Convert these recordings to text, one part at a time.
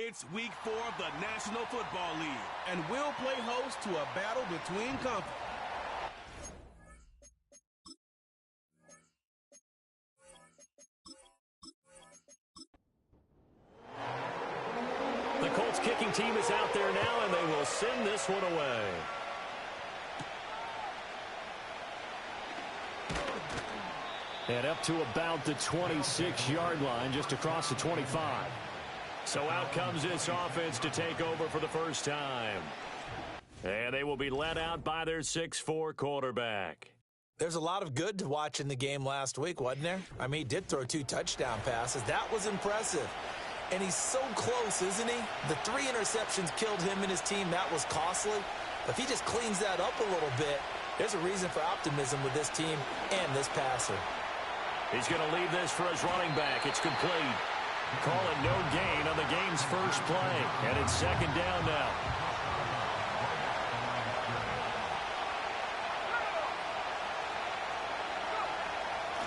It's week 4 of the National Football League, and we'll play host to a battle between conferences. The Colts kicking team is out there now, and they will send this one away. And up to about the 26-yard line, just across the 25. So out comes this offense to take over for the first time. And they will be led out by their 6'4" quarterback. There's a lot of good to watch in the game last week, wasn't there? I mean, he did throw 2 touchdown passes. That was impressive. And he's so close, isn't he? The 3 interceptions killed him and his team. That was costly. If he just cleans that up a little bit, there's a reason for optimism with this team and this passer. He's going to leave this for his running back. It's complete. Call it no gain on the game's first play. And it's second down now.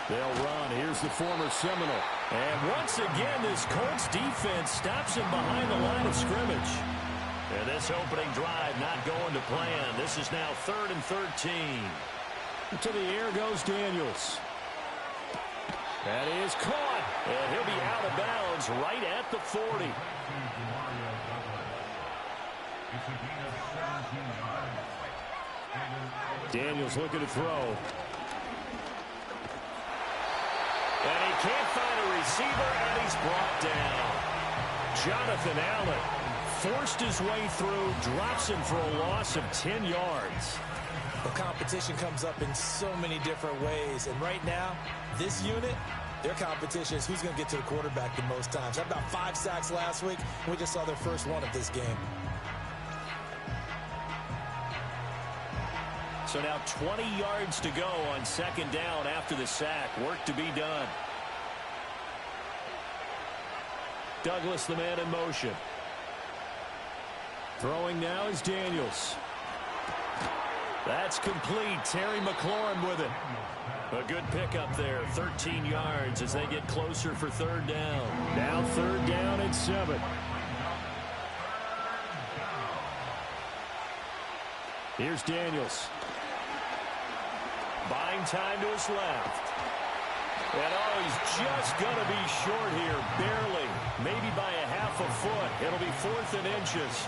They'll run. Here's the former Seminole. And once again, this Colts defense stops him behind the line of scrimmage. And this opening drive not going to plan. This is now 3rd and 13. To the air goes Daniels. That is caught. And he'll be out of bounds right at the 40. Daniels looking to throw. And he can't find a receiver, and he's brought down. Jonathan Allen forced his way through, drops him for a loss of 10 yards. The competition comes up in so many different ways. And right now, this unit, their competition is who's going to get to the quarterback the most times. Had about 5 sacks last week. We just saw their first one of this game. So now 20 yards to go on second down after the sack. Work to be done. Douglas, the man in motion. Throwing now is Daniels. That's complete. Terry McLaurin with it. A good pickup there. 13 yards as they get closer for third down. Now 3rd down and 7. Here's Daniels. Buying time to his left. And he's just going to be short here. Barely. Maybe by a half a foot. It'll be 4th and inches.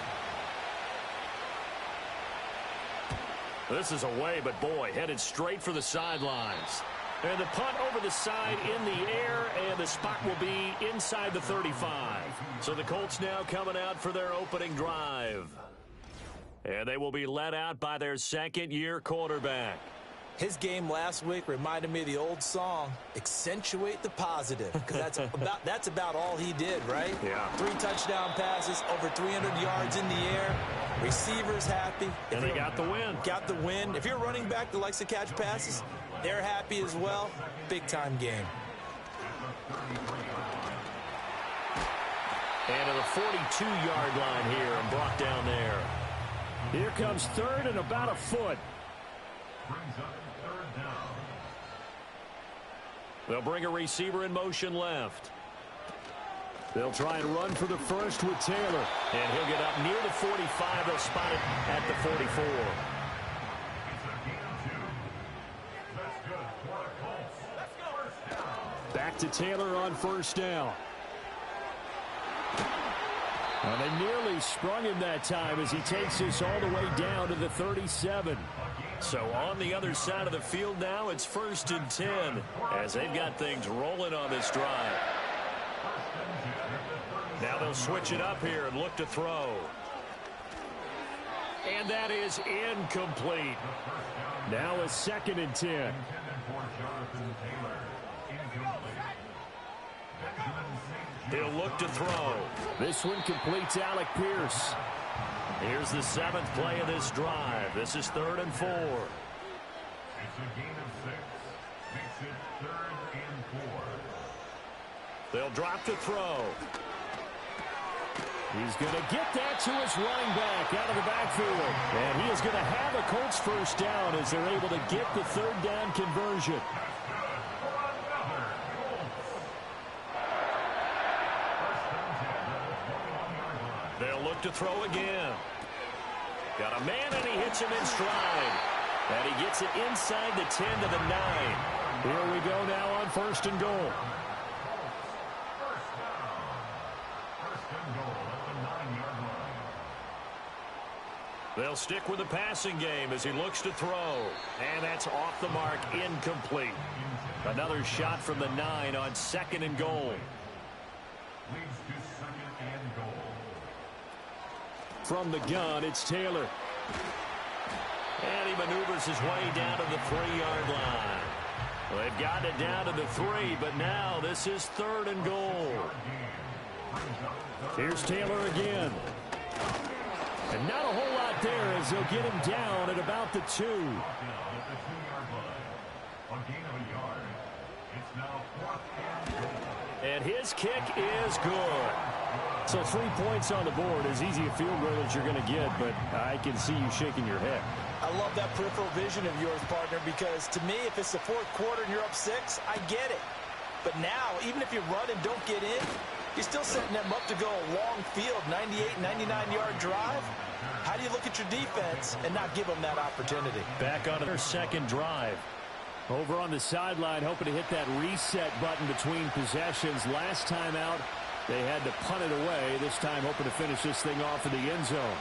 This is away, but boy, headed straight for the sidelines. And the punt over the side in the air, and the spot will be inside the 35. So the Colts now coming out for their opening drive. And they will be led out by their second-year quarterback. His game last week reminded me of the old song, Accentuate the Positive, because that's about all he did, right? Yeah. 3 touchdown passes, over 300 yards in the air. Receivers happy. And they got the win. Got the win. If you're a running back that likes to catch passes, they're happy as well. Big-time game. And to the 42-yard line here and brought down there. Here comes 3rd and about a foot. They'll bring a receiver in motion left. They'll try and run for the first with Taylor. And he'll get up near the 45. They'll spot it at the 44. Back to Taylor on first down. And they nearly sprung him that time as he takes this all the way down to the 37. So on the other side of the field now, it's 1st and 10 as they've got things rolling on this drive. Now they'll switch it up here and look to throw. And that is incomplete. Now a 2nd and 10. He'll look to throw. This one completes Alec Pierce. Here's the 7th play of this drive. This is 3rd and 4. It's a gain of 6. Makes it 3rd and 4. They'll drop to throw. He's going to get that to his running back out of the backfield. And he is going to have a Colts first down as they're able to get the third down conversion. They'll look to throw again. Got a man, and he hits him in stride. And he gets it inside the 10 to the 9. Here we go now on 1st and goal. They'll stick with the passing game as he looks to throw. And that's off the mark, incomplete. Another shot from the 9 on 2nd and goal. From the gun, it's Taylor. And he maneuvers his way down to the 3-yard line. Well, they've gotten it down to the 3, but now this is 3rd and goal. Here's Taylor again. And not a whole lot there as they'll get him down at about the 2. And his kick is good. So 3 points on the board, as easy a field goal as you're going to get, but I can see you shaking your head. I love that peripheral vision of yours, partner, because to me, if it's the 4th quarter and you're up 6, I get it. But now, even if you run and don't get in, you're still setting them up to go a long field, 98, 99-yard drive. How do you look at your defense and not give them that opportunity? Back on their 2nd drive. Over on the sideline, hoping to hit that reset button between possessions. Last time out, they had to punt it away. This time, hoping to finish this thing off in the end zone.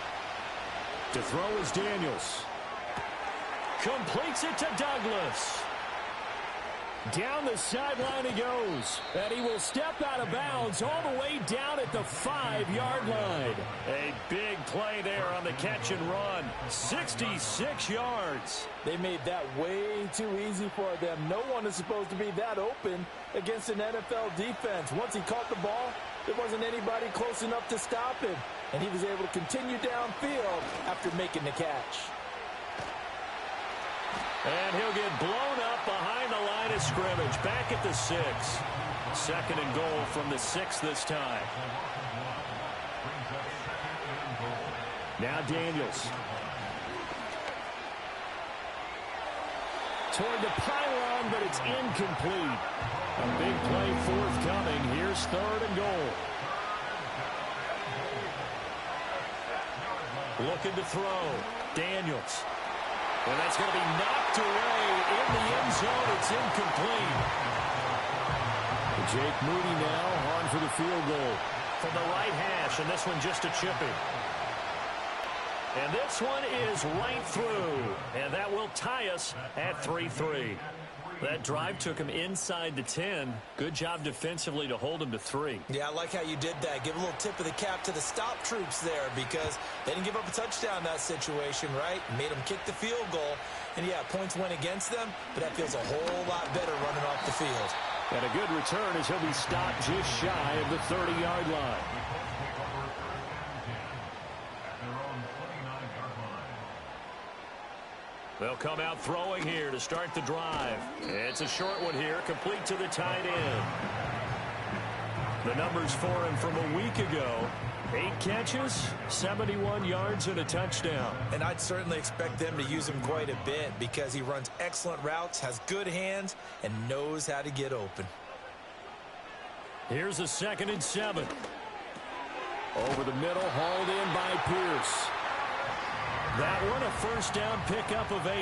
To throw is Daniels. Completes it to Douglas. Down the sideline he goes. And he will step out of bounds all the way down at the 5-yard line. A big play there on the catch and run. 66 yards. They made that way too easy for them. No one is supposed to be that open against an NFL defense. Once he caught the ball, there wasn't anybody close enough to stop him. And he was able to continue downfield after making the catch. And he'll get blown up behind the line of scrimmage. Back at the 6. 2nd and goal from the 6 this time. Now Daniels. Toward the pylon, but it's incomplete. A big play forthcoming. Here's 3rd and goal. Looking to throw. Daniels. And that's going to be knocked away in the end zone. It's incomplete. Jake Moody now on for the field goal. From the right hash, and this one just a chipping. And this one is right through. And that will tie us at 3-3. That drive took him inside the 10. Good job defensively to hold him to 3. Yeah, I like how you did that. Give a little tip of the cap to the stop troops there because they didn't give up a touchdown in that situation, right? Made them kick the field goal. And, yeah, points went against them, but that feels a whole lot better running off the field. And a good return as he'll be stopped just shy of the 30-yard line. They'll come out throwing here to start the drive. It's a short one here, complete to the tight end. The numbers for him from a week ago. 8 catches, 71 yards, and a touchdown. And I'd certainly expect them to use him quite a bit because he runs excellent routes, has good hands, and knows how to get open. Here's a 2nd and 7. Over the middle, hauled in by Pierce. That one a first down pickup of 8.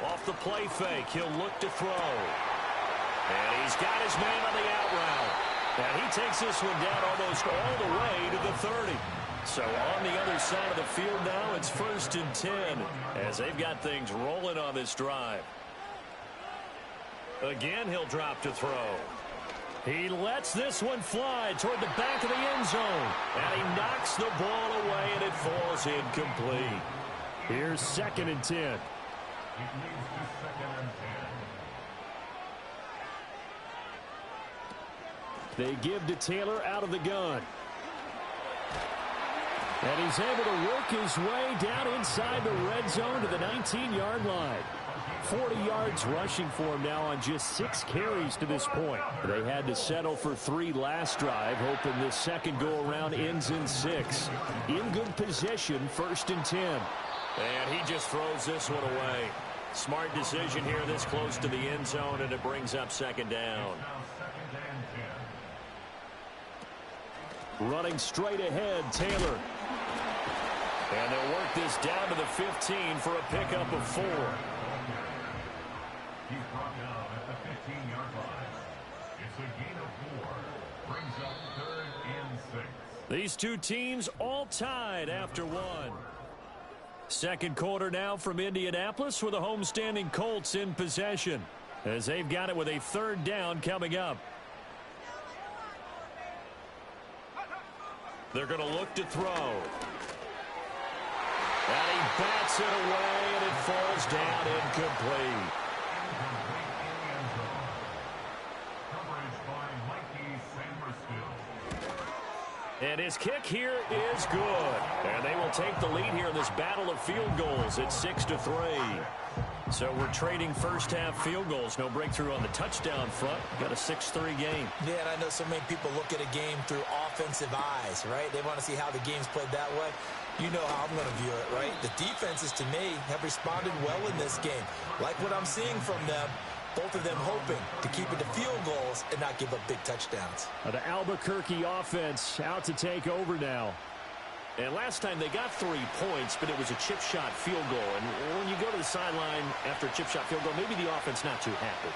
Off the play fake, he'll look to throw. And he's got his man on the out route. And he takes this one down almost all the way to the 30. So on the other side of the field now, it's 1st and 10 as they've got things rolling on this drive. Again, he'll drop to throw. He lets this one fly toward the back of the end zone. And he knocks the ball away, and it falls incomplete. Here's 2nd and 10. They give to Taylor out of the gun. And he's able to work his way down inside the red zone to the 19-yard line. 40 yards rushing for him now on just 6 carries to this point. They had to settle for 3 last drive, hoping this second go-around ends in 6. In good position, 1st and 10. And he just throws this one away. Smart decision here this close to the end zone, and it brings up 2nd down. Running straight ahead, Taylor. And they'll work this down to the 15 for a pickup of 4. He's brought down at the 15-yard line. It's a gain of 4. Brings up 3rd and 6. These two teams all tied after 1. Second quarter now from Indianapolis with the homestanding Colts in possession, as they've got it with a 3rd down coming up. They're going to look to throw. And he bats it away, and it falls down incomplete. And his kick here is good. And they will take the lead here in this battle of field goals at 6-3. So we're trading first half field goals. No breakthrough on the touchdown front. Got a 6-3 game. Yeah, and I know so many people look at a game through offensive eyes, right? They want to see how the game's played that way. You know how I'm going to view it, right? The defenses, to me, have responded well in this game. Like what I'm seeing from them, both of them hoping to keep it to field goals and not give up big touchdowns. The Albuquerque offense out to take over now. And last time they got 3 points, but it was a chip shot field goal. And when you go to the sideline after a chip shot field goal, maybe the offense not too happy.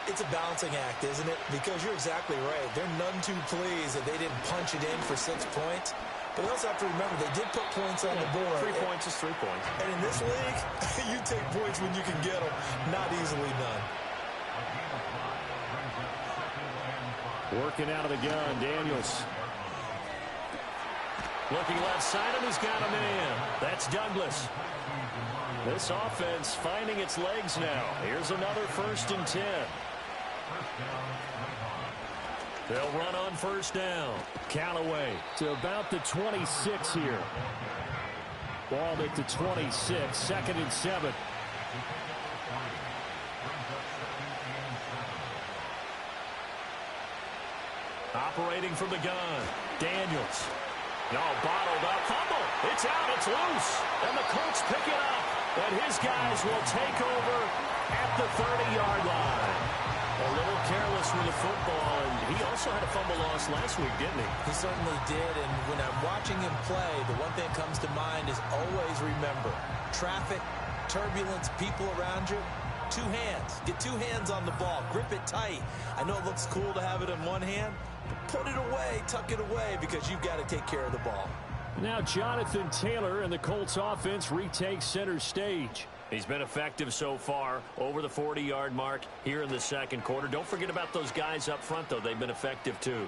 It's a balancing act, isn't it? Because you're exactly right. They're none too pleased that they didn't punch it in for 6 points. But you also have to remember they did put points on the board. 3 points is 3 points. And in this league, you take points when you can get them, not easily done. Working out of the gun, Daniels. Looking left side, and he's got a man. That's Douglas. This offense finding its legs now. Here's another 1st and 10. They'll run on 1st down. Callaway to about the 26 here. Ball at the 26, 2nd and 7. Operating from the gun, Daniels. No, bottled up, fumble. It's out, it's loose. And the Colts pick it up. And his guys will take over at the 30-yard line. A little careless with the football, and he also had a fumble loss last week, didn't he? He certainly did, and when I'm watching him play, the one thing that comes to mind is always remember, traffic, turbulence, people around you, 2 hands. Get 2 hands on the ball. Grip it tight. I know it looks cool to have it in one hand, but put it away, tuck it away, because you've got to take care of the ball. Now Jonathan Taylor and the Colts offense retake center stage. He's been effective so far over the 40-yard mark here in the second quarter. Don't forget about those guys up front, though. They've been effective, too.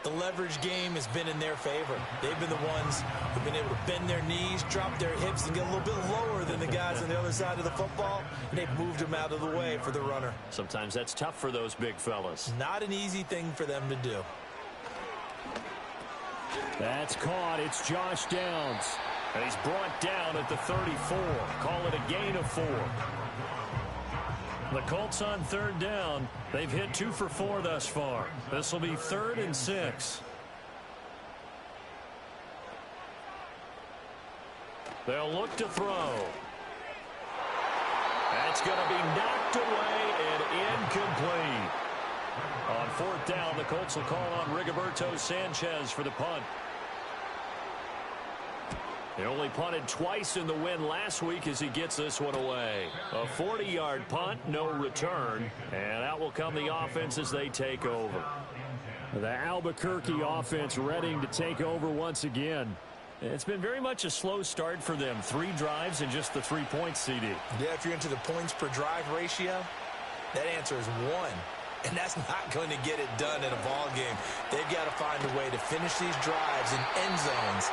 The leverage game has been in their favor. They've been the ones who've been able to bend their knees, drop their hips, and get a little bit lower than the guys on the other side of the football, and they've moved them out of the way for the runner. Sometimes that's tough for those big fellas. Not an easy thing for them to do. That's caught. It's Josh Downs. And he's brought down at the 34. Call it a gain of 4. The Colts on 3rd down. They've hit 2 for 4 thus far. This will be 3rd and 6. They'll look to throw. That's going to be knocked away and incomplete. On 4th down, the Colts will call on Rigoberto Sanchez for the punt. He only punted twice in the win last week as he gets this one away. A 40-yard punt, no return. And out will come the offense as they take over. The Albuquerque offense ready to take over once again. It's been very much a slow start for them. 3 drives and just the 3 points, CD. Yeah, if you're into the points per drive ratio, that answer is 1. And that's not going to get it done in a ball game. They've got to find a way to finish these drives in end zones,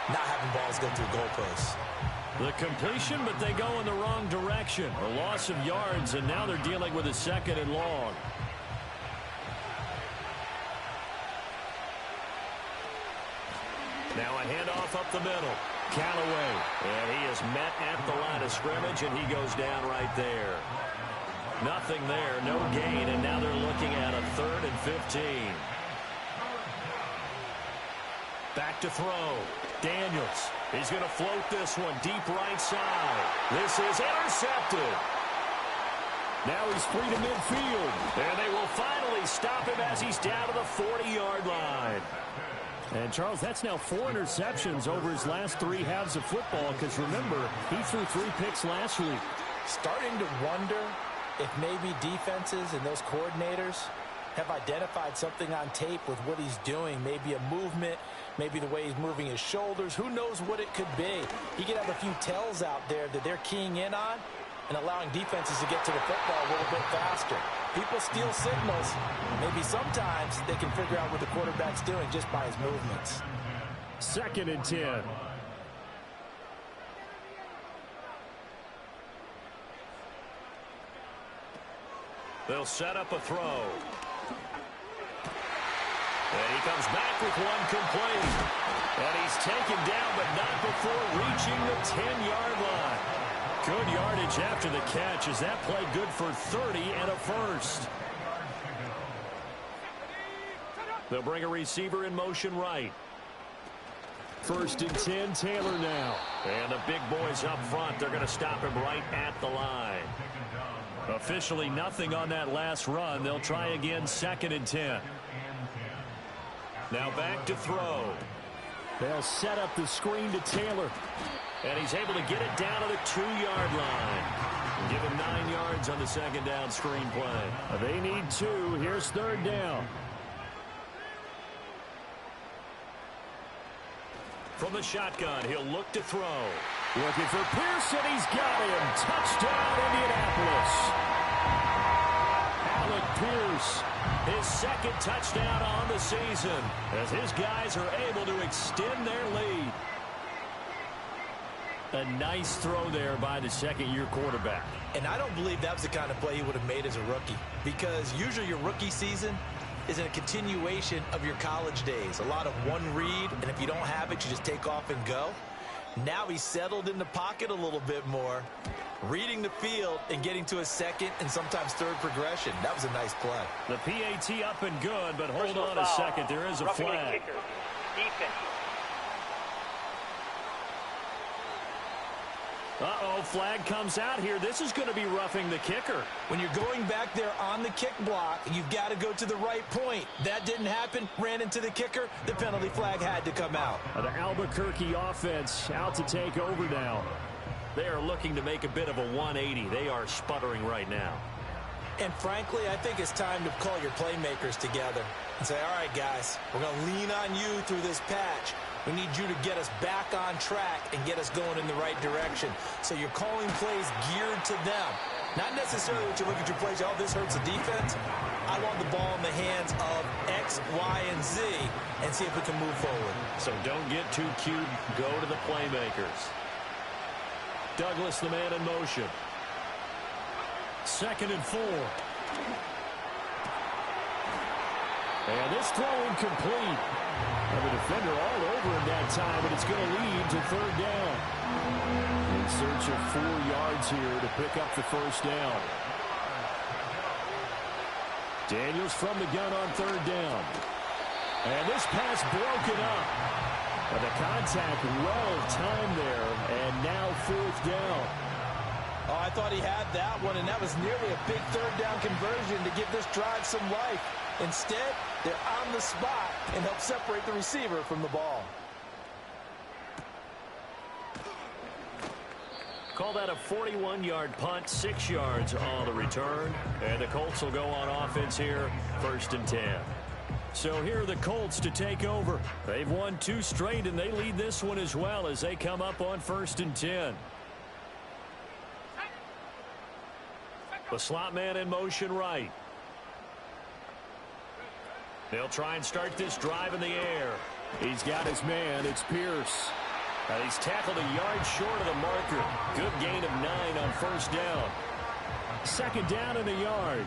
not having balls go through goalposts. The completion, but they go in the wrong direction. A loss of yards, and now they're dealing with a 2nd and long. Now a handoff up the middle. Callaway. And he is met at the line of scrimmage, and he goes down right there. Nothing there, no gain, and now they're looking at a 3rd and 15. Back to throw. Daniels. He's going to float this one deep right side. This is intercepted. Now he's free to midfield. And they will finally stop him as he's down to the 40-yard line. And, Charles, that's now 4 interceptions over his last 3 halves of football because, remember, he threw 3 picks last week. Starting to wonder if maybe defenses and those coordinators have identified something on tape with what he's doing. Maybe a movement, maybe the way he's moving his shoulders. Who knows what it could be? He could have a few tells out there that they're keying in on and allowing defenses to get to the football a little bit faster. People steal signals. Maybe sometimes they can figure out what the quarterback's doing just by his movements. 2nd and 10. They'll set up a throw. And he comes back with one complete. And he's taken down, but not before reaching the 10-yard line. Good yardage after the catch. Is that play good for 30 and a first? They'll bring a receiver in motion right. 1st and 10, Taylor now. And the big boys up front, they're going to stop him right at the line. Officially nothing on that last run. They'll try again, 2nd and 10. Now back to throw. They'll set up the screen to Taylor. And he's able to get it down to the 2-yard line. Give him 9 yards on the 2nd down screen play. They need 2. Here's 3rd down. From the shotgun, he'll look to throw. Looking for Pearson. He's got him. Touchdown, Indianapolis. Alec Pierce, his 2nd touchdown on the season, as his guys are able to extend their lead. A nice throw there by the 2nd-year quarterback. And I don't believe that was the kind of play he would have made as a rookie, because usually your rookie season is in a continuation of your college days. A lot of one read, and if you don't have it, you just take off and go. Now he's settled in the pocket a little bit more, reading the field and getting to a 2nd and sometimes 3rd progression. That was a nice play. The PAT up and good, but hold on a second. There is a flag. Defense. Uh-oh, flag comes out here. This is going to be roughing the kicker. When you're going back there on the kick block, you've got to go to the right point. That didn't happen. Ran into the kicker. The penalty flag had to come out. The Albuquerque offense out to take over now. They are looking to make a bit of a 180. They are sputtering right now. And frankly, I think it's time to call your playmakers together and say, all right, guys, we're going to lean on you through this patch. We need you to get us back on track and get us going in the right direction. So you're calling plays geared to them. Not necessarily that you look at your plays, oh, this hurts the defense. I want the ball in the hands of X, Y, and Z and see if we can move forward. So don't get too cute. Go to the playmakers. Douglas, the man in motion. 2nd and 4. And this throw incomplete. Have a defender all over him that time, but it's going to lead to 3rd down. In search of 4 yards here to pick up the 1st down. Daniels from the gun on 3rd down. And this pass broken up. But the contact well timed there, and now 4th down. Oh, I thought he had that one, and that was nearly a big 3rd down conversion to give this drive some life. Instead, they're on the spot and help separate the receiver from the ball. Call that a 41-yard punt, 6 yards on the return. And the Colts will go on offense here, 1st and 10. So here are the Colts to take over. They've won 2 straight, and they lead this one as well as they come up on 1st and 10. The slot man in motion right. They'll try and start this drive in the air. He's got his man. It's Pierce. He's tackled a yard short of the marker. Good gain of 9 on 1st down. 2nd down and a yard.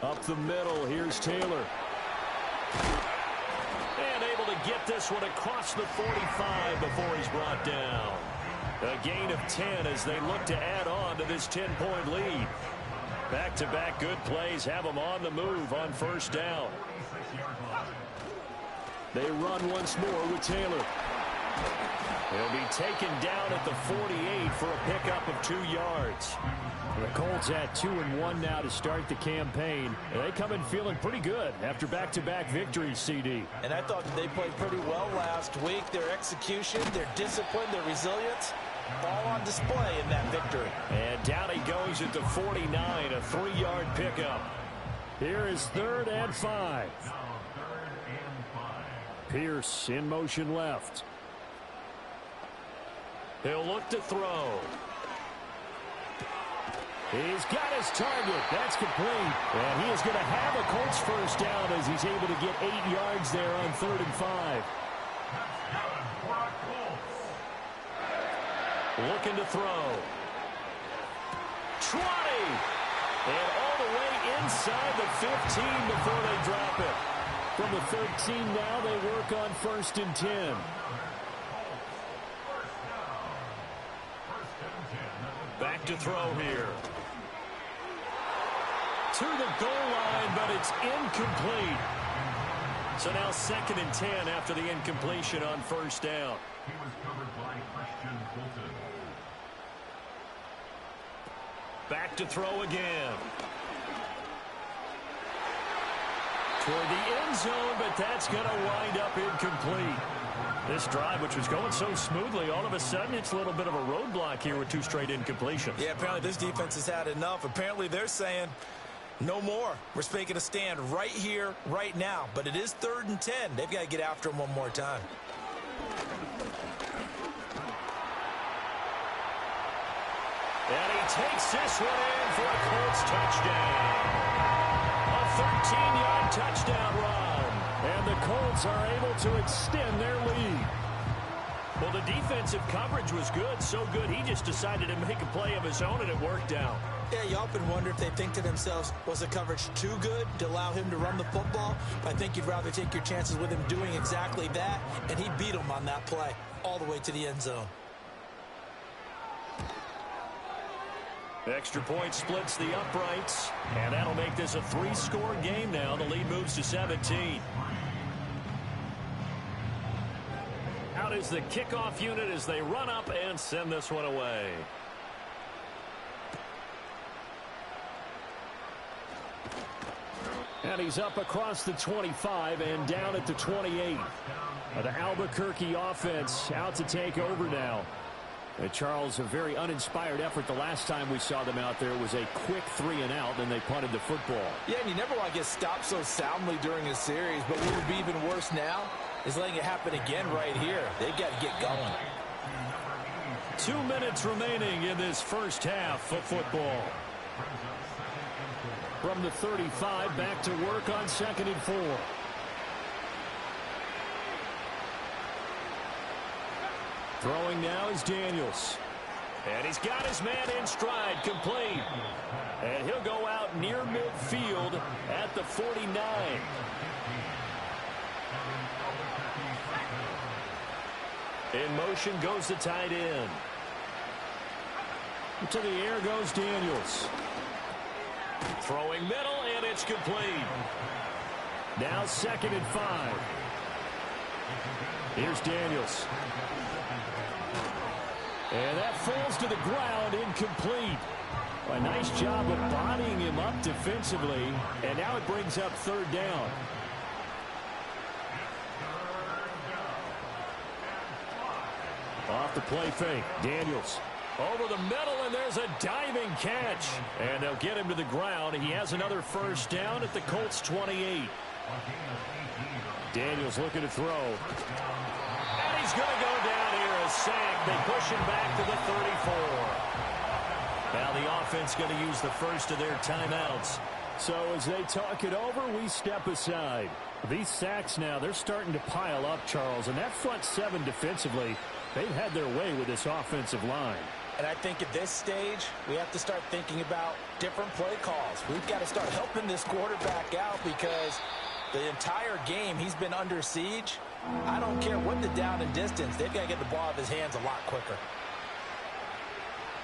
Up the middle, here's Taylor. And able to get this one across the 45 before he's brought down. A gain of 10 as they look to add on to this 10-point lead. Back-to-back good plays have them on the move on first down. They run once more with Taylor. He'll be taken down at the 48 for a pickup of 2 yards. The Colts at 2-1 now to start the campaign. They come in feeling pretty good after back-to-back victories, CD. And I thought they played pretty well last week. Their execution, their discipline, their resilience, all on display in that victory. And down he goes at the 49, a 3-yard pickup. Here is 3rd and 5. Pierce in motion left. He'll look to throw. He's got his target. That's complete. And he is going to have a Colts first down as he's able to get 8 yards there on 3rd and 5. Looking to throw. 20. And all the way inside the 15 before they drop it. From the 13 now, they work on 1st and 10. Back to throw here. To the goal line, but it's incomplete. So now 2nd and 10 after the incompletion on first down. He was covered by Christian Fulton. Back to throw again. Toward the end zone, but that's going to wind up incomplete. This drive, which was going so smoothly, all of a sudden it's a little bit of a roadblock here with 2 straight incompletions. Yeah, apparently this defense has had enough. Apparently they're saying no more. We're making a stand right here, right now. But it is 3rd and 10. They've got to get after him one more time. And he takes this one in for a Colts touchdown. A 13-yard touchdown run. And the Colts are able to extend their lead. Well, the defensive coverage was good, so good he just decided to make a play of his own, and it worked out. Yeah, you often wonder if they think to themselves, was the coverage too good to allow him to run the football? I think you'd rather take your chances with him doing exactly that, and he beat him on that play all the way to the end zone. Extra point splits the uprights, and that'll make this a 3-score game now. The lead moves to 17. Out is the kickoff unit as they run up and send this one away. And he's up across the 25 and down at the 28. The Albuquerque offense out to take over now. Charles, a very uninspired effort the last time we saw them out there. Was a quick 3-and-out, then they punted the football. Yeah, and you never want to get stopped so soundly during a series, but what would be even worse now is letting it happen again right here. They've got to get going. 2 minutes remaining in this first half of football. From the 35, back to work on 2nd and 4. Throwing now is Daniels. And he's got his man in stride, complete. And he'll go out near midfield at the 49. In motion goes the tight end. To the air goes Daniels. Throwing middle, and it's complete. Now 2nd and 5. Here's Daniels. And that falls to the ground, incomplete. A nice job of bodying him up defensively, and now it brings up 3rd down. Off the play fake, Daniels. Over the middle, and there's a diving catch. And they'll get him to the ground. He has another first down at the Colts 28. Daniels looking to throw. And he's going to go down here, a sack. They push him back to the 34. Now the offense going to use the first of their timeouts. So as they talk it over, we step aside. These sacks now, they're starting to pile up, Charles. And that front 7 defensively, they've had their way with this offensive line. And I think at this stage, we have to start thinking about different play calls. We've got to start helping this quarterback out because the entire game he's been under siege. I don't care what the down and distance. They've got to get the ball out of his hands a lot quicker.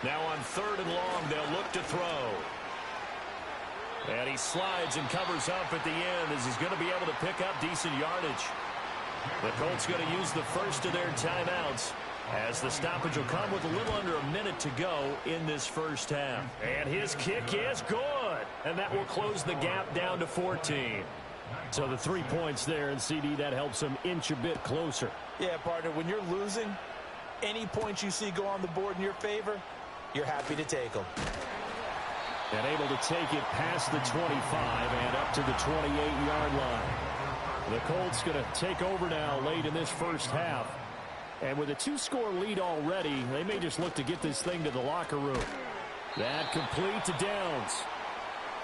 Now on 3rd and long, they'll look to throw. And he slides and covers up at the end as he's going to be able to pick up decent yardage. The Colts going to use the first of their timeouts as the stoppage will come with a little under a minute to go in this first half. And his kick is good. And that will close the gap down to 14. So the 3 points there, and CD, that helps him inch a bit closer. Yeah, partner, when you're losing, any points you see go on the board in your favor, you're happy to take them. And able to take it past the 25 and up to the 28-yard line. The Colts going to take over now late in this first half. And with a 2-score lead already, they may just look to get this thing to the locker room. That complete to Downs.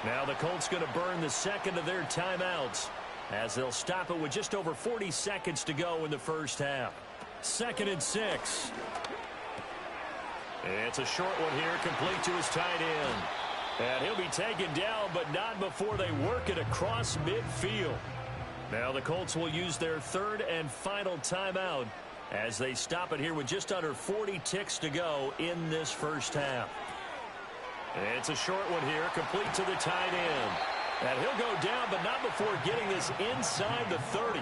Now the Colts going to burn the second of their timeouts as they'll stop it with just over 40 seconds to go in the first half. 2nd and 6. It's a short one here, complete to his tight end. And he'll be taken down, but not before they work it across midfield. Now the Colts will use their 3rd and final timeout as they stop it here with just under 40 ticks to go in this first half. It's a short one here, complete to the tight end. And he'll go down, but not before getting this inside the 30.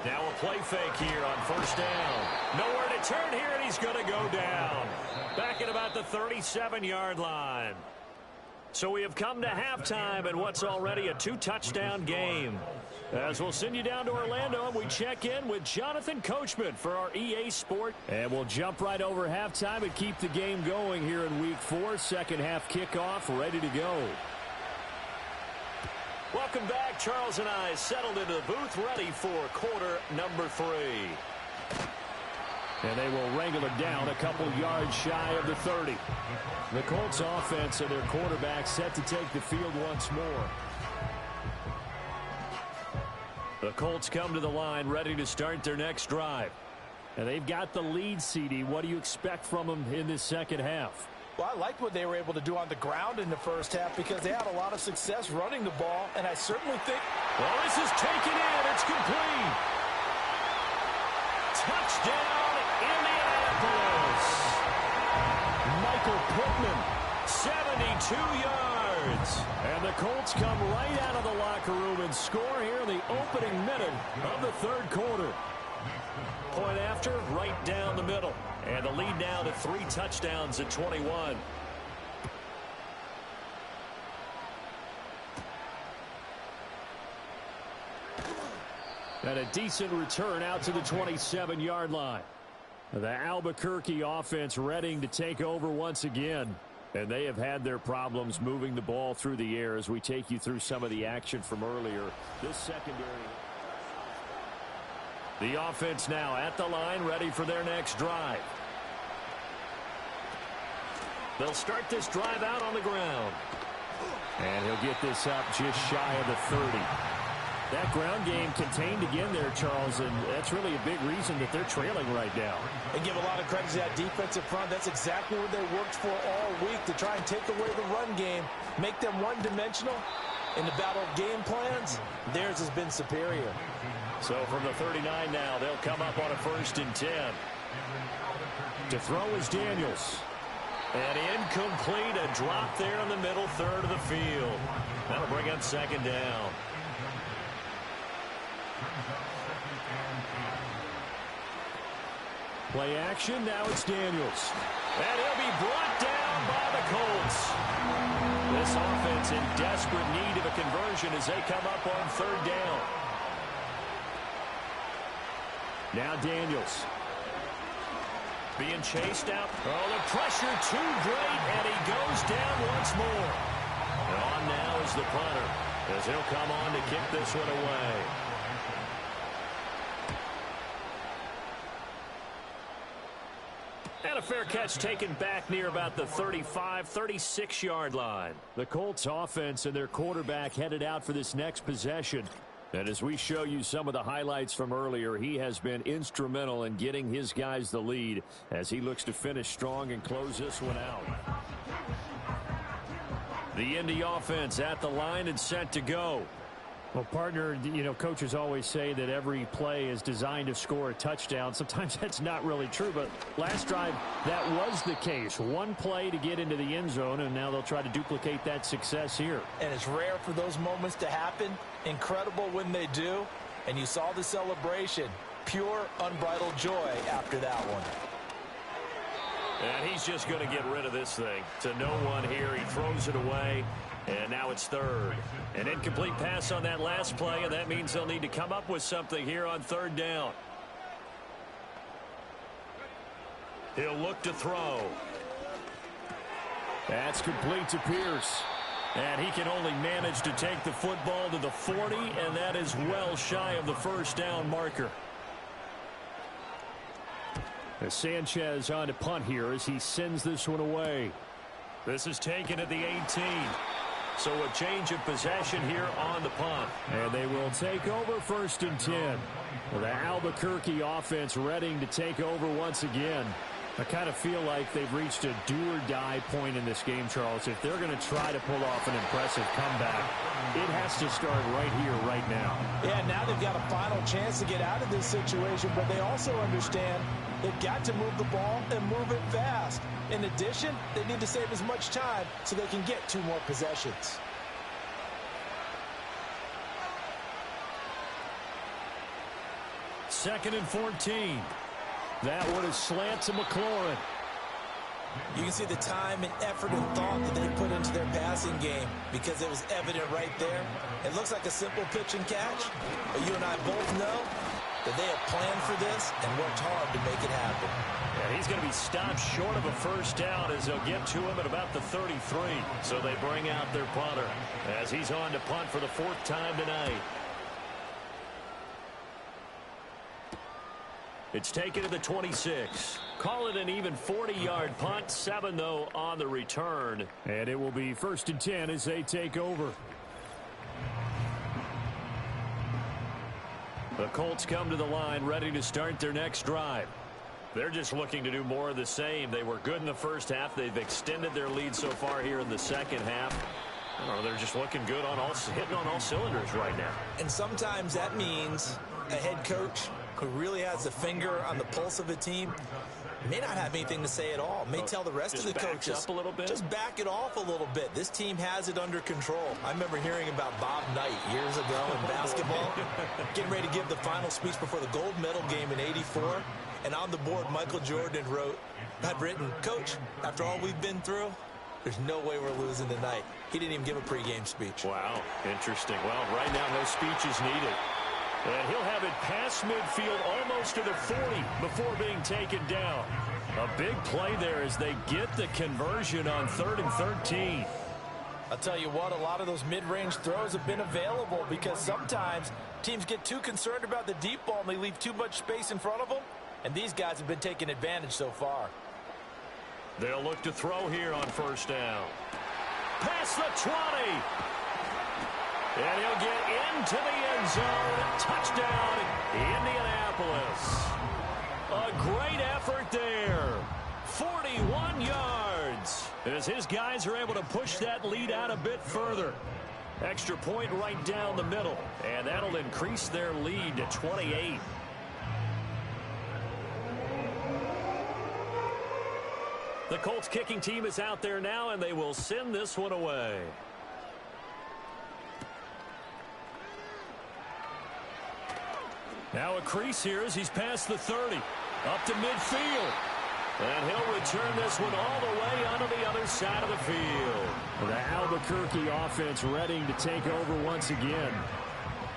Now a play fake here on 1st down. Nowhere to turn here, and he's going to go down. Back at about the 37-yard line. So we have come to halftime in what's already a 2-touchdown game. As we'll send you down to Orlando, and we check in with Jonathan Coachman for our EA Sport. And we'll jump right over halftime and keep the game going here in Week 4. Second half kickoff, ready to go. Welcome back. Charles and I settled into the booth, ready for quarter number 3. And they will wrangle it down a couple yards shy of the 30. The Colts offense and their quarterback set to take the field once more. The Colts come to the line ready to start their next drive. And they've got the lead, CD. What do you expect from them in this second half? Well, I liked what they were able to do on the ground in the first half because they had a lot of success running the ball, and I certainly think... Well, this is taken in. It's complete. Touchdown, Indianapolis. Michael Pittman, 72 yards. And the Colts come right out of the locker room and score here in the opening minute of the 3rd quarter. Point after, right down the middle. And the lead now to 3 touchdowns at 21. And a decent return out to the 27-yard line. The Albuquerque offense ready to take over once again. And they have had their problems moving the ball through the air as we take you through some of the action from earlier. This secondary. The offense now at the line, ready for their next drive. They'll start this drive out on the ground. And he'll get this up just shy of the 30. That ground game contained again there, Charles, and that's really a big reason that they're trailing right now. And give a lot of credit to that defensive front. That's exactly what they worked for all week, to try and take away the run game, make them one-dimensional. In the battle of game plans, theirs has been superior. So from the 39 now, they'll come up on a 1st and 10. To throw is Daniels. And incomplete, a drop there in the middle 3rd of the field. That'll bring up 2nd down. Play action, now it's Daniels. And he'll be brought down by the Colts. This offense in desperate need of a conversion as they come up on 3rd down. Now Daniels. Being chased out. Oh, the pressure too great, and he goes down once more. And on now is the punter as he'll come on to kick this one away. And a fair catch taken back near about the 35, 36-yard line. The Colts offense and their quarterback headed out for this next possession. And as we show you some of the highlights from earlier, he has been instrumental in getting his guys the lead as he looks to finish strong and close this one out. The Indy offense at the line and set to go. Well, partner, you know, coaches always say that every play is designed to score a touchdown. Sometimes that's not really true, but last drive, that was the case. One play to get into the end zone, and now they'll try to duplicate that success here. And it's rare for those moments to happen. Incredible when they do. And you saw the celebration. Pure, unbridled joy after that one. And he's just going to get rid of this thing. To no one here. He throws it away. And now it's third. An incomplete pass on that last play, and that means they'll need to come up with something here on third down. He'll look to throw. That's complete to Pierce. And he can only manage to take the football to the 40, and that is well shy of the first down marker. As Sanchez on to punt here as he sends this one away. This is taken at the 18. So a change of possession here on the punt. And they will take over 1st and 10. Well, the Albuquerque offense readying to take over once again. I kind of feel like they've reached a do-or-die point in this game, Charles. If they're going to try to pull off an impressive comeback, it has to start right here, right now. Yeah, now they've got a final chance to get out of this situation, but they also understand they've got to move the ball and move it fast. In addition, they need to save as much time so they can get 2 more possessions. Second and 14. That one is slant to McLaurin. You can see the time and effort and thought that they put into their passing game because it was evident right there. It looks like a simple pitch and catch, but you and I both know that they have planned for this and worked hard to make it happen. And he's going to be stopped short of a first down as they'll get to him at about the 33. So they bring out their punter as he's on to punt for the 4th time tonight. It's taken to the 26. Call it an even 40-yard punt. 7, though, on the return. And it will be 1st and 10 as they take over. The Colts come to the line ready to start their next drive. They're just looking to do more of the same. They were good in the first half. They've extended their lead so far here in the second half. I don't know, they're just looking good hitting on all cylinders right now. And sometimes that means a head coach who really has a finger on the pulse of a team may not have anything to say at all. May tell the rest of the coaches up a little bit. Just back it off a little bit. This team has it under control. I remember hearing about Bob Knight years ago in basketball, getting ready to give the final speech before the gold medal game in '84. And on the board, Michael Jordan had written, "Coach, after all we've been through, there's no way we're losing tonight." He didn't even give a pregame speech. Wow, interesting. Well, right now, no speech is needed. And he'll have it past midfield almost to the 40 before being taken down. A big play there as they get the conversion on 3rd and 13. I'll tell you what, a lot of those mid-range throws have been available because sometimes teams get too concerned about the deep ball and they leave too much space in front of them. And these guys have been taking advantage so far. They'll look to throw here on 1st down. Past the 20. And he'll get into the end zone. Touchdown, Indianapolis. A great effort there. 41 yards. As his guys are able to push that lead out a bit further. Extra point right down the middle. And that'll increase their lead to 28. The Colts kicking team is out there now, and they will send this one away. Now a crease here as he's past the 30. Up to midfield. And he'll return this one all the way onto the other side of the field. The Albuquerque offense readying to take over once again.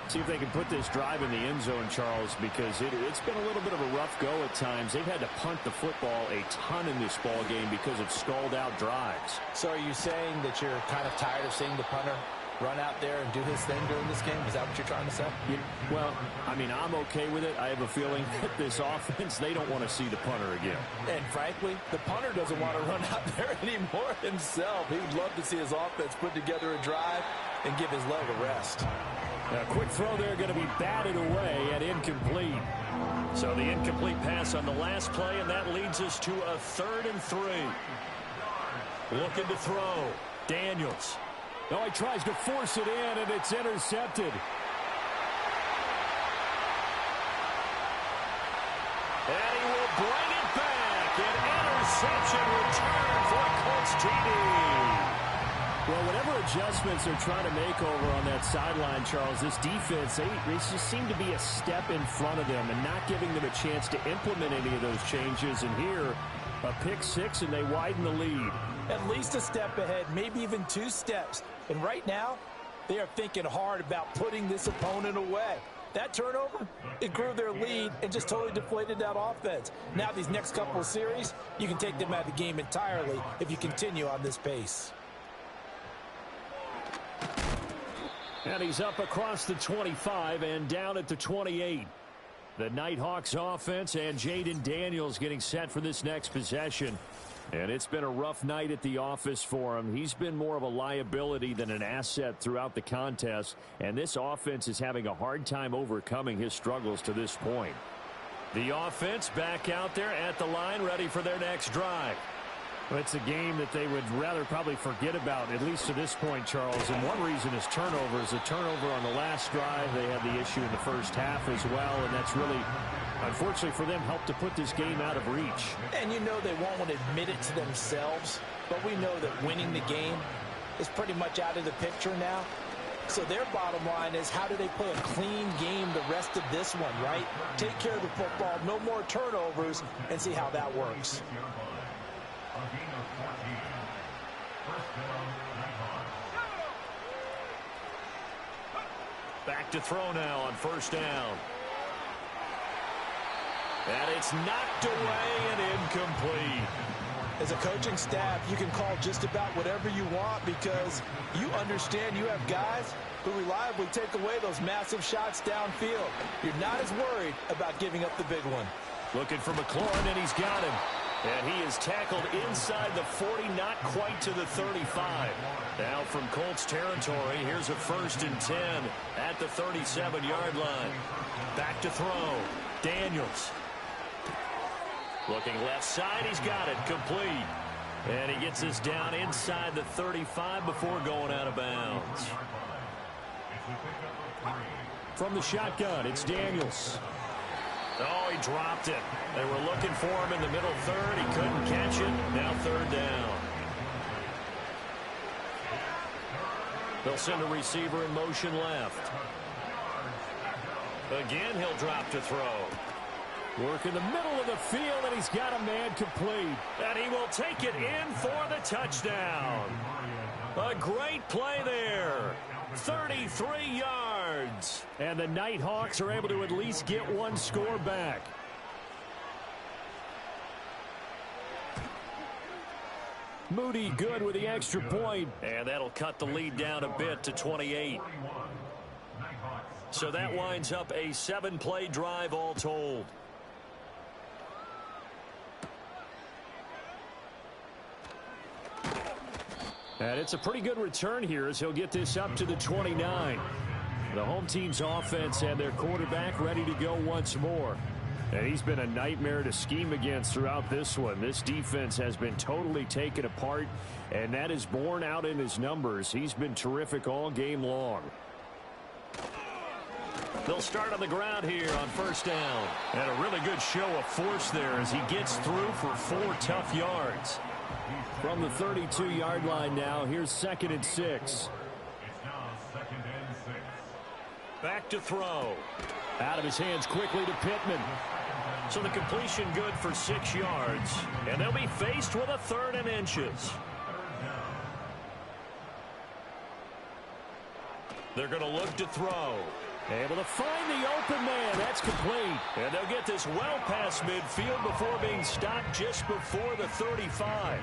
See if they can put this drive in the end zone, Charles, because it's been a little bit of a rough go at times. They've had to punt the football a ton in this ball game because of stalled out drives. So are you saying that you're kind of tired of seeing the punter run out there and do his thing during this game? Is that what you're trying to say? Well, I mean, I'm okay with it. I have a feeling that this offense, they don't want to see the punter again. And frankly, the punter doesn't want to run out there anymore himself. He would love to see his offense put together a drive and give his leg a rest. A quick throw there going to be batted away and incomplete. So the incomplete pass on the last play, and that leads us to a 3rd and 3. Looking to throw. Daniels. Oh, he tries to force it in, and it's intercepted. And he will bring it back. An interception return for Colts TD. Well, whatever adjustments they're trying to make over on that sideline, Charles, this defense, they just seem to be a step in front of them and not giving them a chance to implement any of those changes. And here, a pick 6, and they widen the lead. At least a step ahead, maybe even 2 steps. And right now, they are thinking hard about putting this opponent away. That turnover, it grew their lead and just totally deflated that offense. Now these next couple of series, you can take them out of the game entirely if you continue on this pace. And he's up across the 25 and down at the 28. The Nighthawks offense and Jayden Daniels getting set for this next possession. And it's been a rough night at the office for him. He's been more of a liability than an asset throughout the contest. And this offense is having a hard time overcoming his struggles to this point. The offense back out there at the line, ready for their next drive. Well, it's a game that they would rather probably forget about, at least to this point, Charles. And one reason is turnovers. A turnover on the last drive. They had the issue in the first half as well, and that's really, unfortunately for them, helped to put this game out of reach. And you know they won't want to admit it to themselves, but we know that winning the game is pretty much out of the picture now. So their bottom line is, how do they play a clean game the rest of this one, right? Take care of the football, no more turnovers, and see how that works. Back to throw now on 1st down. And it's knocked away and incomplete. As a coaching staff, you can call just about whatever you want because you understand you have guys who reliably take away those massive shots downfield. You're not as worried about giving up the big one. Looking for McLaurin, and he's got him. And he is tackled inside the 40, not quite to the 35. Now from Colts territory, here's a 1st and 10 at the 37-yard line. Back to throw. Daniels. Looking left side, he's got it, complete. And he gets this down inside the 35 before going out of bounds. From the shotgun, it's Daniels. Oh, he dropped it. They were looking for him in the middle 3rd. He couldn't catch it. Now 3rd down. They'll send a receiver in motion left. Again, he'll drop to throw. Work in the middle of the field, and he's got a man complete. And he will take it in for the touchdown. A great play there. 33 yards. And the Nighthawks are able to at least get one score back. Moody good with the extra point. And that'll cut the lead down a bit to 28. So that winds up a 7-play drive all told. And it's a pretty good return here as he'll get this up to the 29. The home team's offense and their quarterback ready to go once more. And he's been a nightmare to scheme against throughout this one. This defense has been totally taken apart, and that is borne out in his numbers. He's been terrific all game long. They'll start on the ground here on 1st down. And a really good show of force there as he gets through for 4 tough yards. From the 32-yard line now, here's 2nd and 6. It's now 2nd and 6. Back to throw. Out of his hands quickly to Pittman. So the completion good for 6 yards. And they'll be faced with a 3rd and inches. They're going to look to throw. Able to find the open man. That's complete. And they'll get this well past midfield before being stopped just before the 35.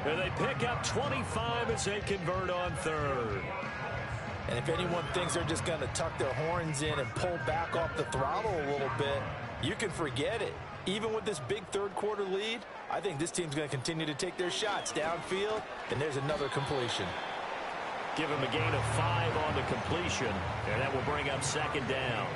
And they pick up 25 as they convert on 3rd. And if anyone thinks they're just going to tuck their horns in and pull back off the throttle a little bit, you can forget it. Even with this big 3rd quarter lead, I think this team's going to continue to take their shots downfield, and there's another completion. Give him a gain of 5 on the completion, and that will bring up second down.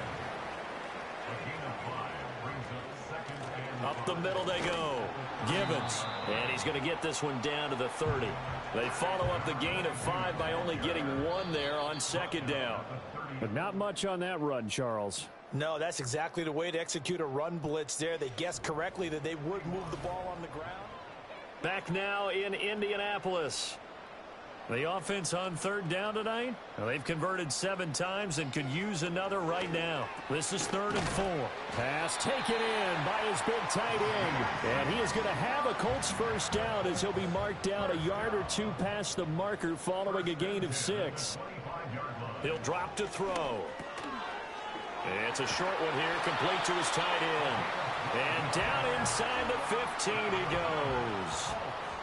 Up the middle they go. Gibbons, and he's going to get this one down to the 30. They follow up the gain of 5 by only getting 1 there on second down. But not much on that run, Charles. No, that's exactly the way to execute a run blitz there. They guessed correctly that they would move the ball on the ground. Back now in Indianapolis. The offense on third down tonight, well, they've converted 7 times and could use another right now. This is 3rd and 4. Pass taken in by his big tight end. And he is going to have a Colts first down as he'll be marked down a yard or 2 past the marker following a gain of 6. He'll drop to throw. It's a short one here, complete to his tight end. And down inside the 15 he goes.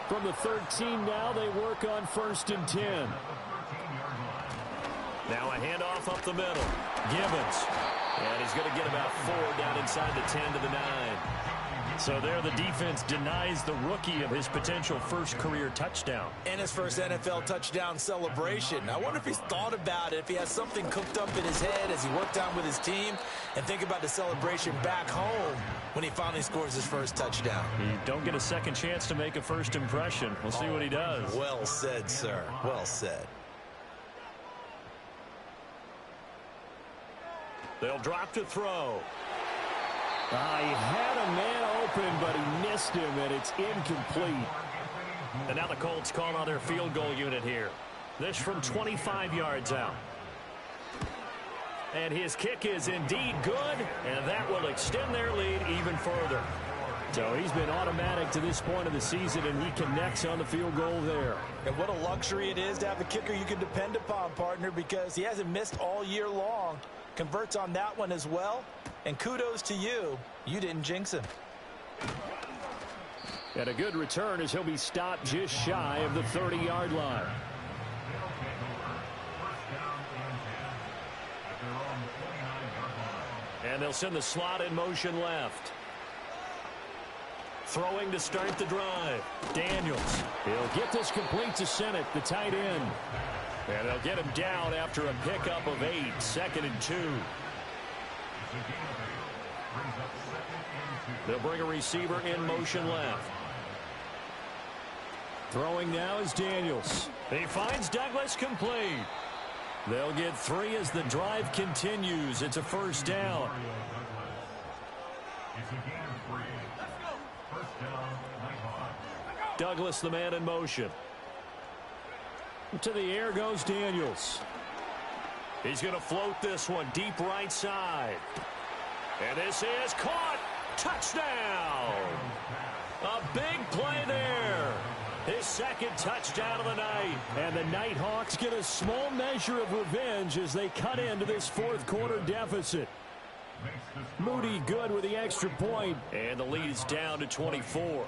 From the 13 now, they work on 1st and 10. Now a handoff up the middle. Gibbons. And he's going to get about 4 down inside the 10 to the 9. So there the defense denies the rookie of his potential first career touchdown. And his first NFL touchdown celebration. I wonder if he's thought about it, if he has something cooked up in his head as he worked out with his team, and think about the celebration back home when he finally scores his first touchdown. You don't get a second chance to make a first impression. We'll see what he does. Well said, sir. Well said. They'll drop to throw. He had a man open, but he missed him, and it's incomplete. And now the Colts call on their field goal unit here. This from 25 yards out. And his kick is indeed good, and that will extend their lead even further. So he's been automatic to this point of the season, and he connects on the field goal there. And what a luxury it is to have a kicker you can depend upon, partner, because he hasn't missed all year long. Converts on that one as well. And kudos to you. You didn't jinx him. And a good return as he'll be stopped just shy of the 30-yard line. And they'll send the slot in motion left. Throwing to start the drive. Daniels. He'll get this complete to Sennett, the tight end. And they'll get him down after a pickup of 8, 2nd and 2. They'll bring a receiver in motion left. Throwing now is Daniels. He finds Douglas complete. They'll get 3 as the drive continues. It's a first down. Douglas, the man in motion. To the air goes Daniels. He's going to float this one deep right side. And this is caught. Touchdown. A big play there. His 2nd touchdown of the night. And the Nighthawks get a small measure of revenge as they cut into this 4th quarter deficit. Moody good with the extra point. And the lead is down to 24.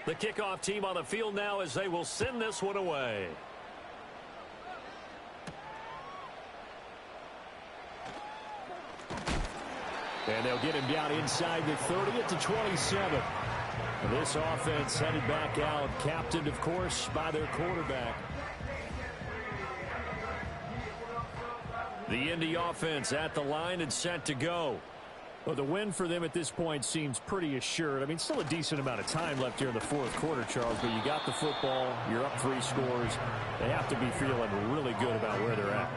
The kickoff team on the field now as they will send this one away. And they'll get him down inside the 30 at the 27. And this offense headed back out, captained, of course, by their quarterback. The Indy offense at the line and set to go. Well, the win for them at this point seems pretty assured. I mean, still a decent amount of time left here in the 4th quarter, Charles, but you got the football, you're up 3 scores. They have to be feeling really good about where they're at.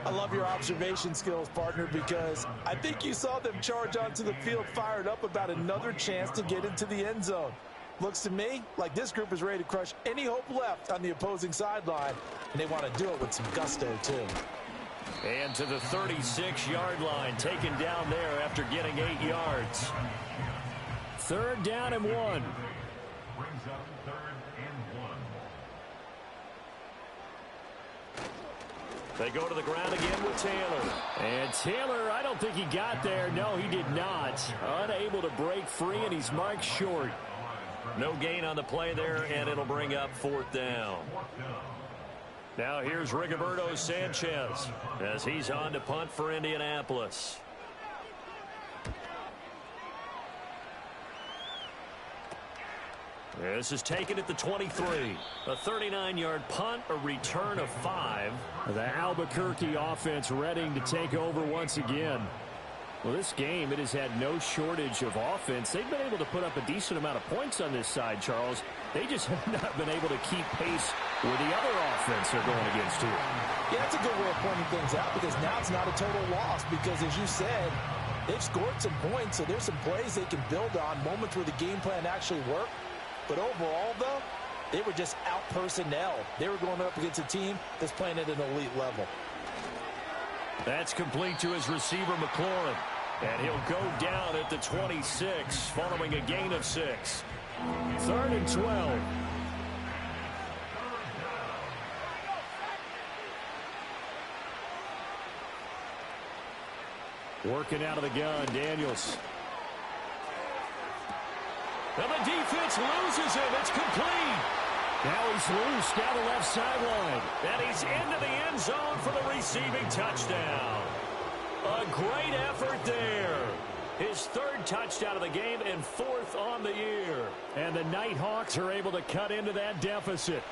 I love your observation skills, partner, because I think you saw them charge onto the field fired up about another chance to get into the end zone. Looks to me like this group is ready to crush any hope left on the opposing sideline, and they want to do it with some gusto, too. And to the 36-yard line, taken down there after getting 8 yards. 3rd down and 1. Brings up 3rd and 1. They go to the ground again with Taylor. And Taylor, I don't think he got there. No, he did not. Unable to break free, and he's marked short. No gain on the play there, and it'll bring up 4th down. Now here's Rigoberto Sanchez as he's on to punt for Indianapolis. This is taken at the 23. A 39-yard punt, a return of 5. The Albuquerque offense ready to take over once again. Well, this game, it has had no shortage of offense. They've been able to put up a decent amount of points on this side, Charles. They just have not been able to keep pace with the other offense they're going against here. Yeah, that's a good way of pointing things out because now it's not a total loss because, as you said, they've scored some points, so there's some plays they can build on, moments where the game plan actually worked. But overall, though, they were just out-personnel. They were going up against a team that's playing at an elite level. That's complete to his receiver, McLaurin. And he'll go down at the 26, following a gain of 6. 3rd and 12. Working out of the gun, Daniels. And the defense loses him. It's complete. Now he's loose down the left sideline. And he's into the end zone for the receiving touchdown. A great effort there. His 3rd touchdown of the game and 4th on the year. And the Nighthawks are able to cut into that deficit.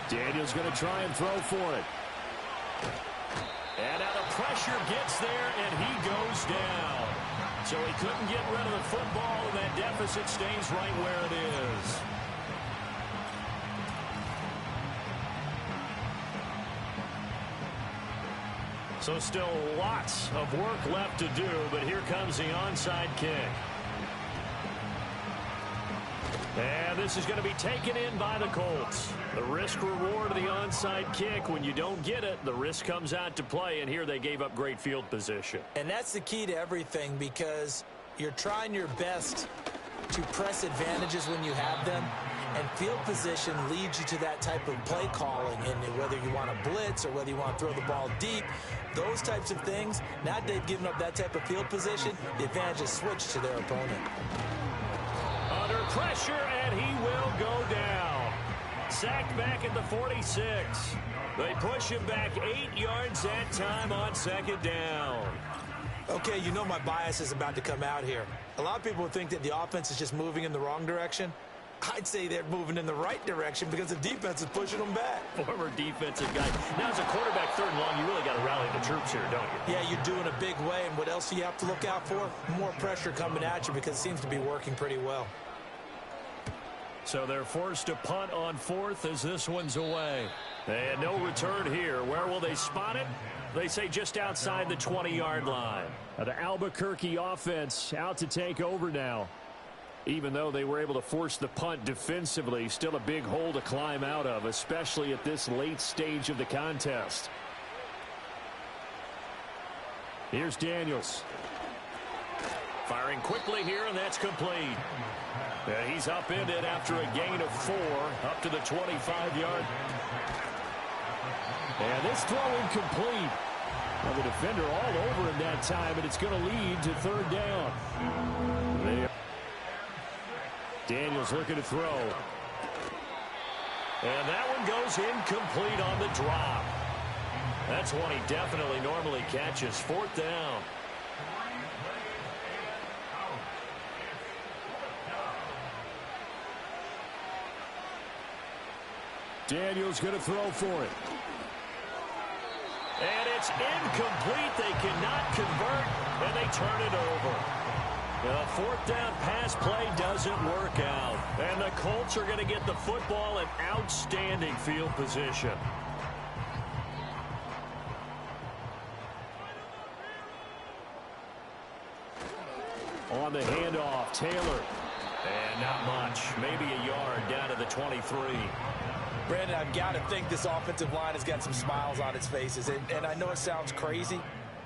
Daniels going to try and throw for it. And now the pressure gets there, and he goes down. So he couldn't get rid of the football, and that deficit stays right where it is. So still lots of work left to do, but here comes the onside kick. And this is going to be taken in by the Colts. The risk-reward of the onside kick. When you don't get it, the risk comes out to play, and here they gave up great field position. And that's the key to everything because you're trying your best to press advantages when you have them, and field position leads you to that type of play calling. And whether you want to blitz or whether you want to throw the ball deep, those types of things, now that they've given up that type of field position, the advantage is switched to their opponent. Under pressure, and he will go down. Sacked back at the 46. They push him back 8 yards that time on 2nd down. Okay, you know my bias is about to come out here. A lot of people think that the offense is just moving in the wrong direction. I'd say they're moving in the right direction because the defense is pushing them back. Former defensive guy. Now, as a quarterback 3rd and long, you really got to rally the troops here, don't you? Yeah, you're doing a big way, and what else do you have to look out for? More pressure coming at you because it seems to be working pretty well. So they're forced to punt on 4th as this one's away. And no return here. Where will they spot it? They say just outside the 20-yard line. The Albuquerque offense out to take over now. Even though they were able to force the punt defensively, still a big hole to climb out of, especially at this late stage of the contest. Here's Daniels. Firing quickly here, and that's complete. He's upended after a gain of 4 up to the 25-yard. And this throw incomplete. Well, the defender all over him that time, and it's going to lead to 3rd down. Daniels looking to throw. And that one goes incomplete on the drop. That's one he definitely normally catches. 4th down. Daniels going to throw for it. And it's incomplete. They cannot convert, and they turn it over. The 4th down pass play doesn't work out. And the Colts are going to get the football in outstanding field position. On the handoff, Taylor. And not much. Maybe a yard down to the 23. Brandon, I've got to think this offensive line has got some smiles on its faces. And I know it sounds crazy,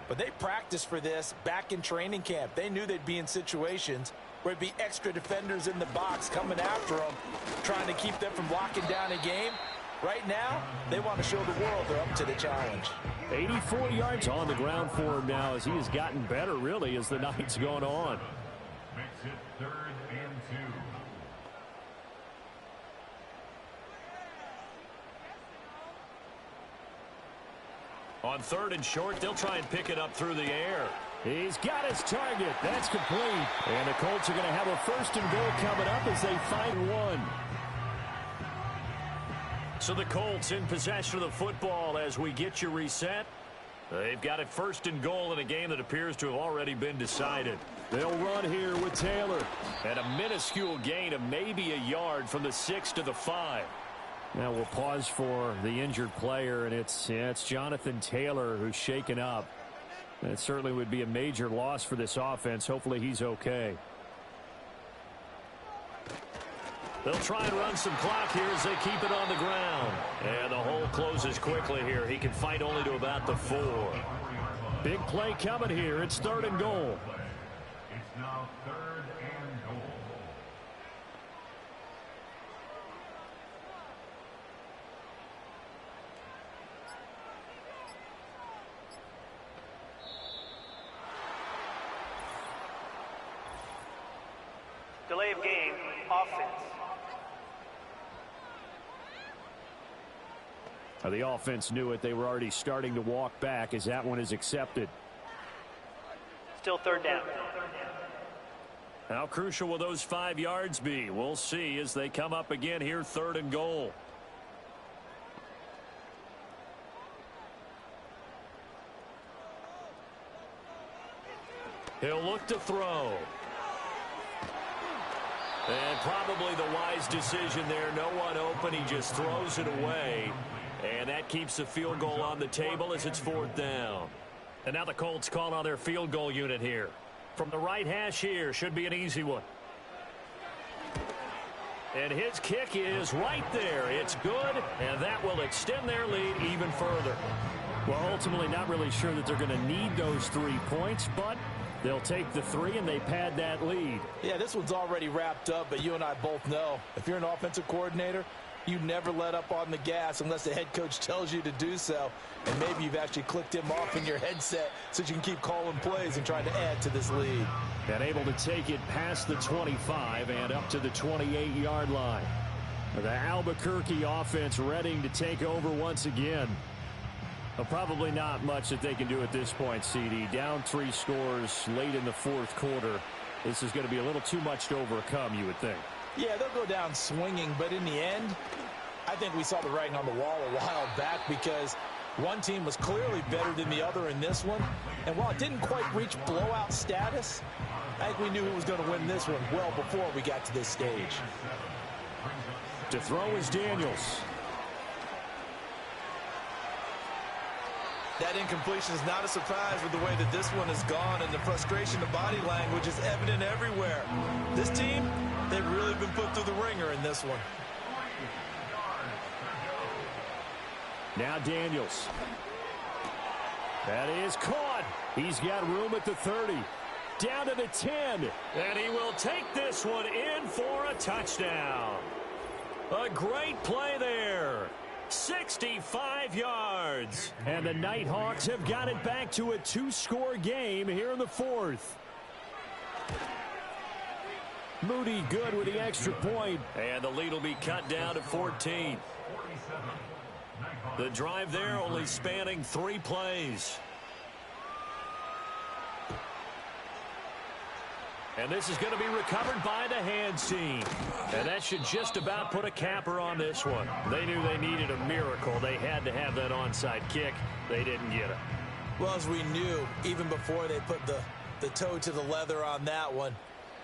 but they practiced for this back in training camp. They knew they'd be in situations where it'd be extra defenders in the box coming after them, trying to keep them from locking down a game. Right now, they want to show the world they're up to the challenge. 84 yards on the ground for him now as he has gotten better, really, as the night's gone on. Makes it 3rd and 2. On 3rd and short, they'll try and pick it up through the air. He's got his target. That's complete. And the Colts are going to have a 1st and goal coming up as they find one. So the Colts in possession of the football as we get you reset. They've got it 1st and goal in a game that appears to have already been decided. They'll run here with Taylor. And a minuscule gain of maybe a yard from the 6 to the 5. Now we'll pause for the injured player, and it's Jonathan Taylor who's shaken up. And it certainly would be a major loss for this offense. Hopefully he's okay. They'll try and run some clock here as they keep it on the ground. And the hole closes quickly here. He can fight only to about the 4. Big play coming here. It's 3rd and goal. It's now 3rd and goal. Delay of game, offense. The offense knew it. They were already starting to walk back as that one is accepted. Still 3rd down. How crucial will those 5 yards be? We'll see as they come up again here, 3rd and goal. He'll look to throw. And probably the wise decision there. No one open. He just throws it away. And that keeps the field goal on the table as it's 4th down. And now the Colts call on their field goal unit here. From the right hash here, should be an easy one. And his kick is right there. It's good, and that will extend their lead even further. Well, ultimately not really sure that they're going to need those 3 points, but they'll take the 3 and they pad that lead. Yeah, this one's already wrapped up, but you and I both know if you're an offensive coordinator, you never let up on the gas unless the head coach tells you to do so. And maybe you've actually clicked him off in your headset so you can keep calling plays and trying to add to this lead. And able to take it past the 25 and up to the 28-yard line. The Albuquerque offense ready to take over once again. Well, probably not much that they can do at this point, CD. Down 3 scores late in the 4th quarter. This is going to be a little too much to overcome, you would think. Yeah, they'll go down swinging, but in the end, I think we saw the writing on the wall a while back because one team was clearly better than the other in this one. And while it didn't quite reach blowout status, I think we knew who was going to win this one well before we got to this stage. To throw is Daniels. That incompletion is not a surprise with the way that this one has gone, and the frustration of body language is evident everywhere. This team, they've really been put through the ringer in this one. Now Daniels. That is caught. He's got room at the 30. Down to the 10. And he will take this one in for a touchdown. A great play there. 65 yards. And the Nighthawks have got it back to a 2-score game here in the 4th. Moody good with the extra point. And the lead will be cut down to 14. The drive there only spanning 3 plays. And this is going to be recovered by the hands team. And that should just about put a capper on this one. They knew they needed a miracle. They had to have that onside kick. They didn't get it. Well, as we knew, even before they put the toe to the leather on that one,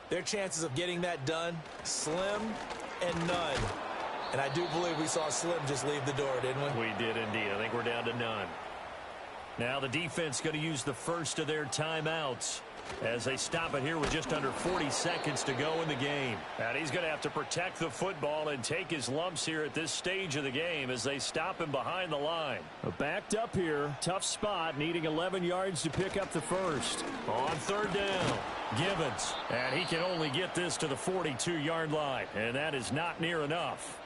their chances of getting that done, slim and none. And I do believe we saw Slim just leave the door, didn't we? We did indeed. I think we're down to none. Now the defense going to use the first of their timeouts as they stop it here with just under 40 seconds to go in the game. And he's going to have to protect the football and take his lumps here at this stage of the game as they stop him behind the line. Backed up here. Tough spot, needing 11 yards to pick up the first. On 3rd down, Gibbons. And he can only get this to the 42-yard line. And that is not near enough.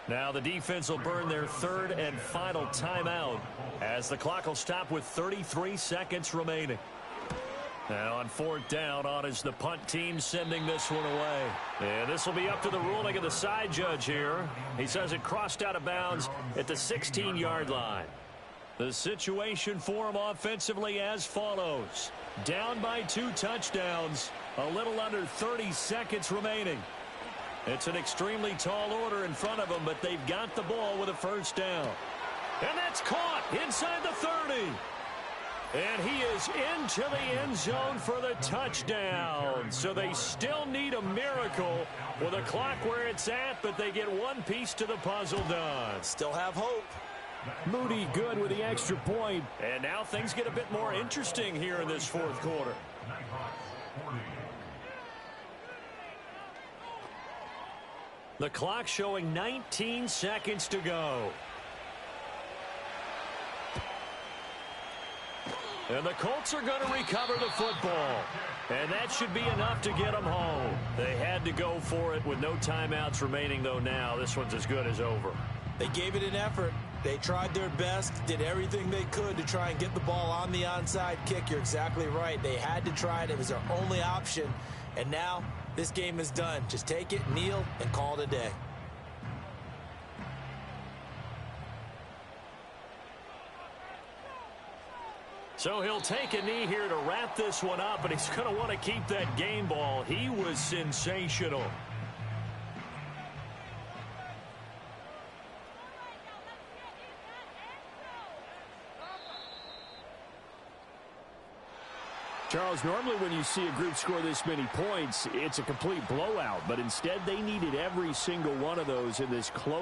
Now the defense will burn their 3rd and final timeout as the clock will stop with 33 seconds remaining. Now on 4th down, on is the punt team sending this one away. And this will be up to the ruling of the side judge here. He says it crossed out of bounds at the 16-yard line. The situation for him offensively as follows. down by 2 touchdowns. A little under 30 seconds remaining. It's an extremely tall order in front of them, but they've got the ball with a first down. And that's caught inside the 30. And he is into the end zone for the touchdown. So they still need a miracle with a clock where it's at, but they get one piece to the puzzle done. Still have hope. Moody good with the extra point. And now things get a bit more interesting here in this fourth quarter. The clock showing 19 seconds to go. And the Colts are going to recover the football. And that should be enough to get them home. They had to go for it with no timeouts remaining, though now this one's as good as over. They gave it an effort. They tried their best, did everything they could to try and get the ball on the onside kick. You're exactly right. They had to try it. It was their only option. And now this game is done. Just take it, kneel, and call it a day. So he'll take a knee here to wrap this one up, and he's going to want to keep that game ball. He was sensational. Charles, normally when you see a group score this many points, it's a complete blowout. But instead, they needed every single one of those in this close